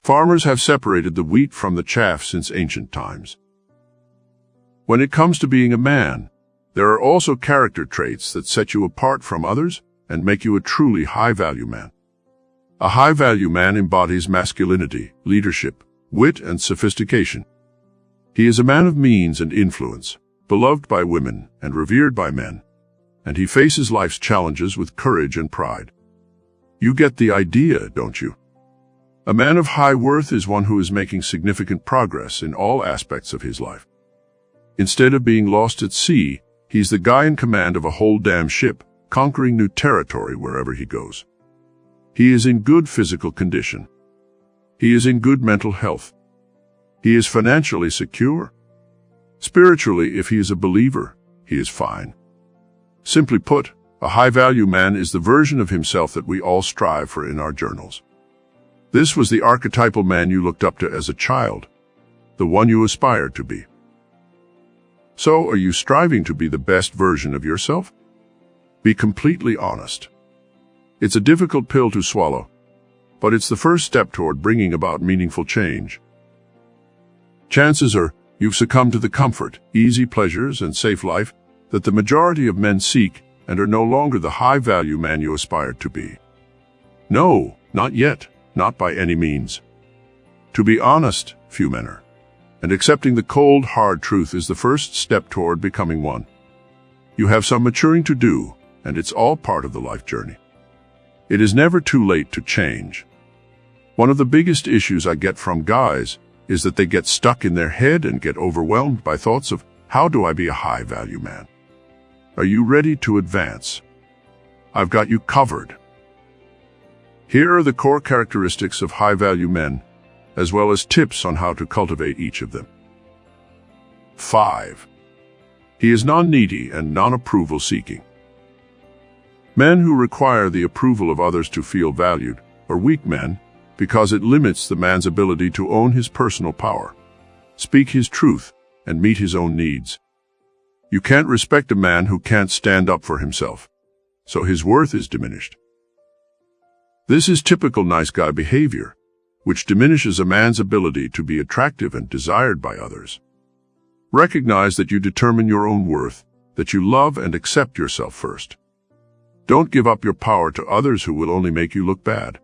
Farmers have separated the wheat from the chaff since ancient times. When it comes to being a man, there are also character traits that set you apart from others and make you a truly high-value man. A high-value man embodies masculinity, leadership, wit, and sophistication. He is a man of means and influence, beloved by women and revered by men, and he faces life's challenges with courage and pride. You get the idea, don't you? A man of high worth is one who is making significant progress in all aspects of his life. Instead of being lost at sea, he's the guy in command of a whole damn ship, conquering new territory wherever he goes. He is in good physical condition. He is in good mental health. He is financially secure. Spiritually, if he is a believer, he is fine. Simply put, a high-value man is the version of himself that we all strive for in our journals. This was the archetypal man you looked up to as a child, the one you aspired to be. So, are you striving to be the best version of yourself? Be completely honest. It's a difficult pill to swallow, but it's the first step toward bringing about meaningful change. Chances are you've succumbed to the comfort, easy pleasures, and safe life that the majority of men seek and are no longer the high-value man you aspired to be. No, not yet, not by any means. To be honest, few men are. And accepting the cold, hard truth is the first step toward becoming one. You have some maturing to do, and it's all part of the life journey. It is never too late to change. One of the biggest issues I get from guys is that they get stuck in their head and get overwhelmed by thoughts of, how do I be a high-value man? Are you ready to advance? I've got you covered. Here are the core characteristics of high-value men, as well as tips on how to cultivate each of them. 5. He is non-needy and non-approval seeking. Men who require the approval of others to feel valued are weak men because it limits the man's ability to own his personal power, speak his truth, and meet his own needs. You can't respect a man who can't stand up for himself, so his worth is diminished. This is typical nice guy behavior, which diminishes a man's ability to be attractive and desired by others. Recognize that you determine your own worth, that you love and accept yourself first. Don't give up your power to others who will only make you look bad.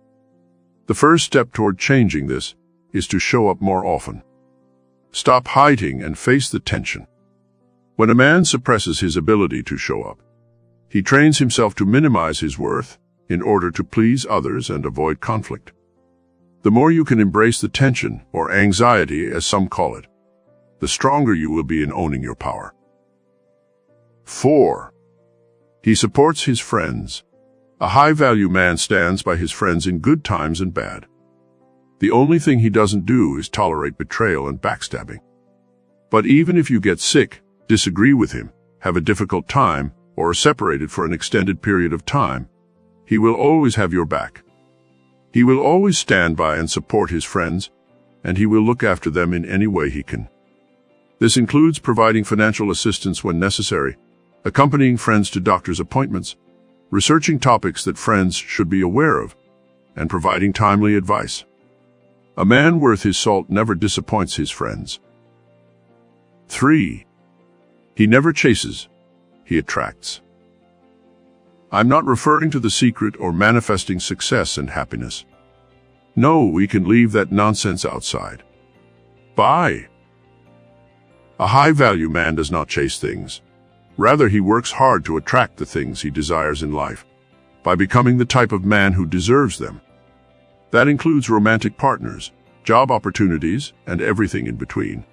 The first step toward changing this is to show up more often. Stop hiding and face the tension. When a man suppresses his ability to show up, he trains himself to minimize his worth in order to please others and avoid conflict. The more you can embrace the tension, or anxiety as some call it, the stronger you will be in owning your power. 4. He supports his friends. A high-value man stands by his friends in good times and bad. The only thing he doesn't do is tolerate betrayal and backstabbing. But even if you get sick, disagree with him, have a difficult time, or are separated for an extended period of time, he will always have your back. He will always stand by and support his friends, and he will look after them in any way he can. This includes providing financial assistance when necessary, accompanying friends to doctor's appointments, researching topics that friends should be aware of, and providing timely advice. A man worth his salt never disappoints his friends. 3. He never chases, he attracts. I'm not referring to the secret or manifesting success and happiness. No, we can leave that nonsense outside. Bye. A high-value man does not chase things. Rather, he works hard to attract the things he desires in life, by becoming the type of man who deserves them. That includes romantic partners, job opportunities, and everything in between.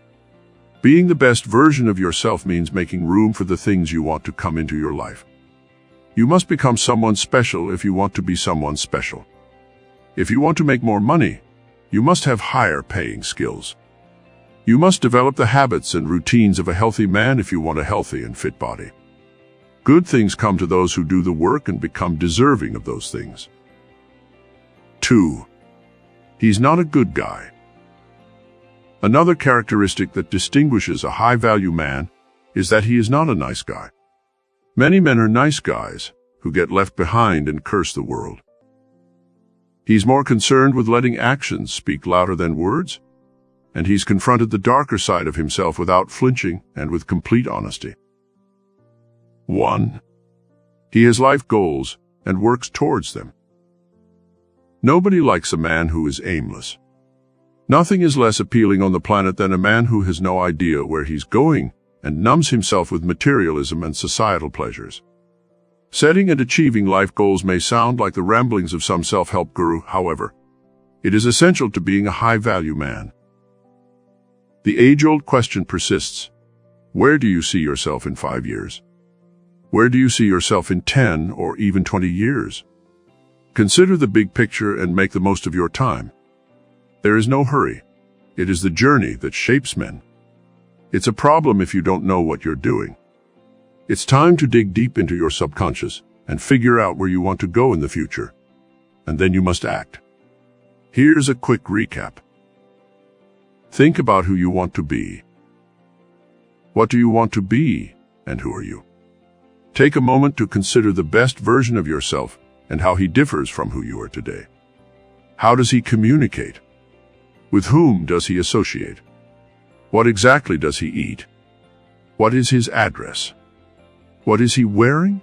Being the best version of yourself means making room for the things you want to come into your life. You must become someone special if you want to be someone special. If you want to make more money, you must have higher paying skills. You must develop the habits and routines of a healthy man if you want a healthy and fit body. Good things come to those who do the work and become deserving of those things. 2. He's not a good guy. Another characteristic that distinguishes a high-value man is that he is not a nice guy. Many men are nice guys who get left behind and curse the world. He's more concerned with letting actions speak louder than words, and he's confronted the darker side of himself without flinching and with complete honesty. 1. He has life goals and works towards them. Nobody likes a man who is aimless. Nothing is less appealing on the planet than a man who has no idea where he's going and numbs himself with materialism and societal pleasures. Setting and achieving life goals may sound like the ramblings of some self-help guru, however. It is essential to being a high-value man. The age-old question persists. Where do you see yourself in 5 years? Where do you see yourself in 10 or even 20 years? Consider the big picture and make the most of your time. There is no hurry. It is the journey that shapes men. It's a problem if you don't know what you're doing. It's time to dig deep into your subconscious and figure out where you want to go in the future. And then you must act. Here's a quick recap. Think about who you want to be. What do you want to be, and who are you? Take a moment to consider the best version of yourself and how he differs from who you are today. How does he communicate? With whom does he associate? What exactly does he eat? What is his address? What is he wearing?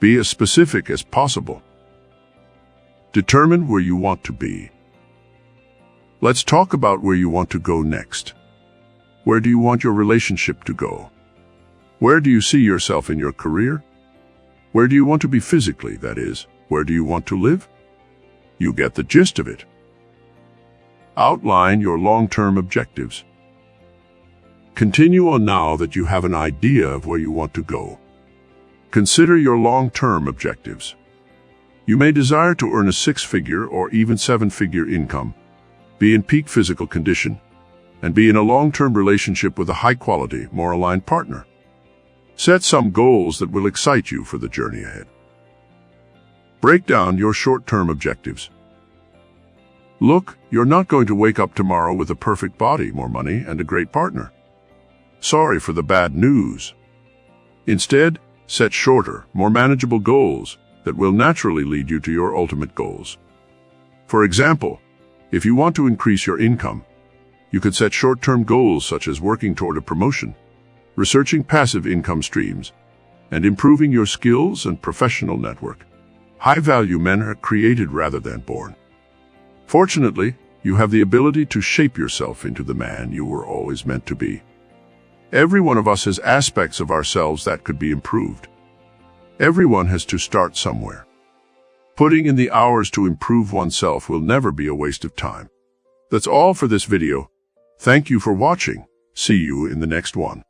Be as specific as possible. Determine where you want to be. Let's talk about where you want to go next. Where do you want your relationship to go? Where do you see yourself in your career? Where do you want to be physically, that is? Where do you want to live? You get the gist of it. Outline your long-term objectives. Continue on now that you have an idea of where you want to go. Consider your long-term objectives. You may desire to earn a 6-figure or even 7-figure income, be in peak physical condition, and be in a long-term relationship with a high-quality, more aligned partner. Set some goals that will excite you for the journey ahead. Break down your short-term objectives. Look, you're not going to wake up tomorrow with a perfect body, more money, and a great partner. Sorry for the bad news. Instead, set shorter, more manageable goals that will naturally lead you to your ultimate goals. For example, if you want to increase your income, you could set short-term goals such as working toward a promotion, researching passive income streams, and improving your skills and professional network. High-value men are created rather than born. Fortunately, you have the ability to shape yourself into the man you were always meant to be. Every one of us has aspects of ourselves that could be improved. Everyone has to start somewhere. Putting in the hours to improve oneself will never be a waste of time. That's all for this video. Thank you for watching. See you in the next one.